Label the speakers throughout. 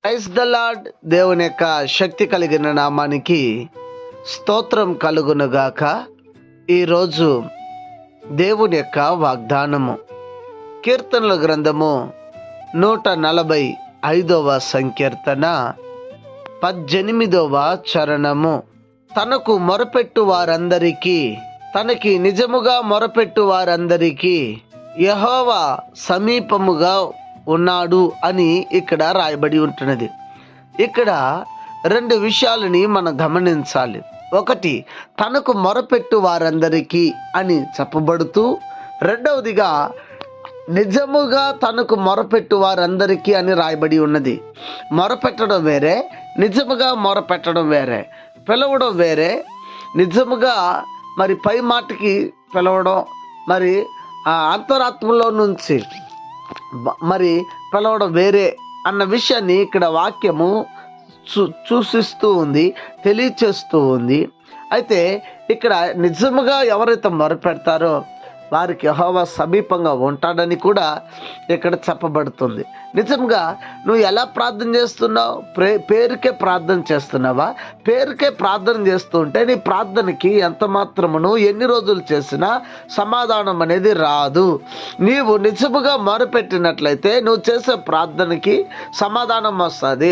Speaker 1: Praise the lord. దేవుని యొక్క శక్తి కలిగిన నామానికి స్తోత్రం కలుగునుగాక. ఈరోజు దేవుని యొక్క వాగ్దానము కీర్తనల గ్రంథము 145వ సంకీర్తన 18వ చరణము. తనకు మొరపెట్టు వారందరికీ, తనకి నిజముగా మొరపెట్టు వారందరికీ యెహోవా సమీపముగా ఉన్నాడు అని ఇక్కడ రాయబడి ఉంటున్నది. ఇక్కడ రెండు విషయాలని మనం గమనించాలి. ఒకటి, తనకు మొరపెట్టు వారందరికీ అని చెప్పబడుతూ, రెండవదిగా నిజముగా తనకు మొరపెట్టు వారందరికీ అని రాయబడి ఉన్నది. మొరపెట్టడం వేరే, నిజముగా మొరపెట్టడం వేరే. పిలవడం వేరే, నిజముగా మరి పై మాటకి పిలవడం, మరి ఆ అంతరాత్మలో నుంచి మరి పిలవడం వేరే అన్న విషయాన్ని ఇక్కడ వాక్యము సూచిస్తూ ఉంది, తెలియచేస్తూ ఉంది. అయితే ఇక్కడ నిజముగా ఎవరైతే మొరపెడతారో వారికి యెహోవా సమీపంగా ఉంటాడని కూడా ఇక్కడ చెప్పబడుతుంది. నిజంగా నువ్వు ఎలా ప్రార్థన చేస్తున్నావు? పేరుకే ప్రార్థన చేస్తున్నావా? పేరుకే ప్రార్థన చేస్తూ ఉంటే నీ ప్రార్థనకి ఎంత మాత్రమును ఎన్ని రోజులు చేసినా సమాధానం అనేది రాదు. నీవు నిజముగా మొరపెట్టినట్లయితే నువ్వు చేసే ప్రార్థనకి సమాధానం వస్తుంది.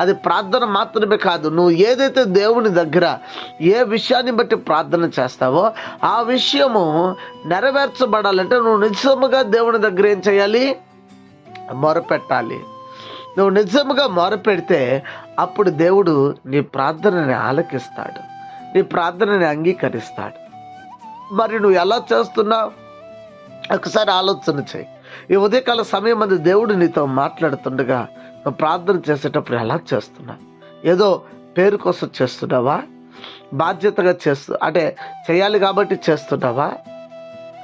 Speaker 1: అది ప్రార్థన మాత్రమే కాదు, నువ్వు ఏదైతే దేవుని దగ్గర ఏ విషయాన్ని బట్టి ప్రార్థన చేస్తావో ఆ విషయము నెరవేర్చబడాలంటే నువ్వు నిజముగా దేవుని దగ్గర ఏం చేయాలి? మొరపెట్టాలి. నువ్వు నిజముగా మొరపెడితే అప్పుడు దేవుడు నీ ప్రార్థనని ఆలకిస్తాడు, నీ ప్రార్థనని అంగీకరిస్తాడు. మరి నువ్వు ఎలా చేస్తున్నావు? ఒకసారి ఆలోచన చేయి. ఈ ఉదయకాల సమయం అందు దేవుడు నీతో మాట్లాడుతుండగా నువ్వు ప్రార్థన చేసేటప్పుడు ఎలా చేస్తున్నావు? ఏదో పేరు కోసం చేస్తున్నావా? బాధ్యతగా అంటే చేయాలి కాబట్టి చేస్తున్నావా?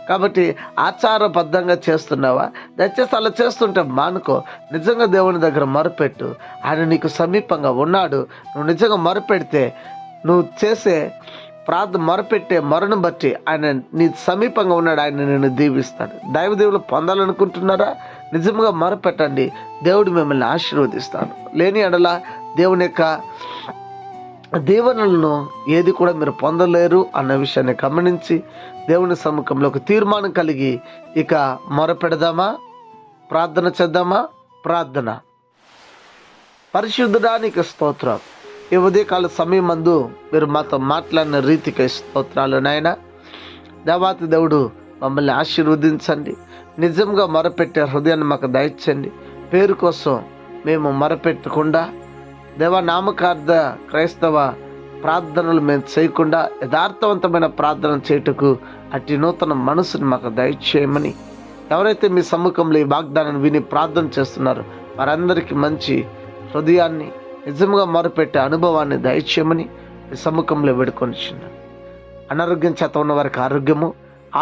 Speaker 1: కాబట్టి ఆచారబద్ధంగా చేస్తున్నావా? దయచేసి అలా చేస్తుంటే మానుకో. నిజంగా దేవుని దగ్గర మొరపెట్టు. ఆయన నీకు సమీపంగా ఉన్నాడు. నువ్వు నిజంగా మొరపెడితే, నువ్వు చేసే మొరపెట్టే మొరను బట్టి ఆయన నీ సమీపంగా ఉన్నాడు. ఆయన నిన్ను దీవిస్తాడు. దైవదేవులు పొందాలనుకుంటున్నారా? నిజంగా మొరపెట్టండి, దేవుడు మిమ్మల్ని ఆశీర్వదిస్తాడు. లేని ఎడల దేవుని యొక్క దీవెనలను ఏది కూడా మీరు పొందలేరు అన్న విషయాన్ని గమనించి దేవుని సముఖంలో ఒక తీర్మానం కలిగి ఇక మొరపెడదామా? ప్రార్థన చేద్దామా? ప్రార్థన. పరిశుద్ధుడానికి స్తోత్రం. ఈ ఉదయకాల సమయం మందు మీరు మాతో మాట్లాడిన రీతికి స్తోత్రాలు నాయన. దేవాతి దేవుడు మమ్మల్ని ఆశీర్వదించండి. నిజంగా మొరపెట్టే హృదయాన్ని మాకు దయచండి. పేరు కోసం మేము మొరపెట్టకుండా, దేవ నామకార్థ క్రైస్తవ ప్రార్థనలు మేము చేయకుండా యథార్థవంతమైన ప్రార్థన చేయుటకు అట్టి నూతన మనసుని మాకు దయచేయమని, ఎవరైతే మీ సమ్ముఖంలో ఈ వాగ్దానాన్ని విని ప్రార్థన చేస్తున్నారో వారందరికీ మంచి హృదయాన్ని, నిజంగా మొరపెట్టే అనుభవాన్ని దయచేయమని మీ సమ్ముఖంలో వేడుకొనిచున్నాను. అనారోగ్యం చేత ఉన్న వారికి ఆరోగ్యము,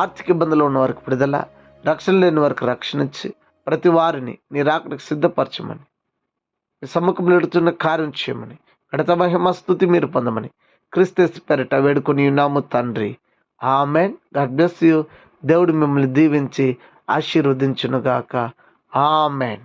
Speaker 1: ఆర్థిక ఇబ్బందులు ఉన్న వారికి విడుదల, రక్షణ లేని వారికి రక్షణ ఇచ్చి ప్రతి వారిని నీ రాకడకు సిద్ధపరచమని, మీ సమ్ముఖంలో ఎడుతున్న కార్యం చేయమని, గడత మహిమ స్తుతి మీరు పొందమని క్రీస్తు పేరిట వేడుకొని ఉన్నాము తండ్రి. ఆమెన్. God bless you. దేవుడు మిమ్మల్ని దీవించి ఆశీర్వదించునుగాక. ఆమెన్.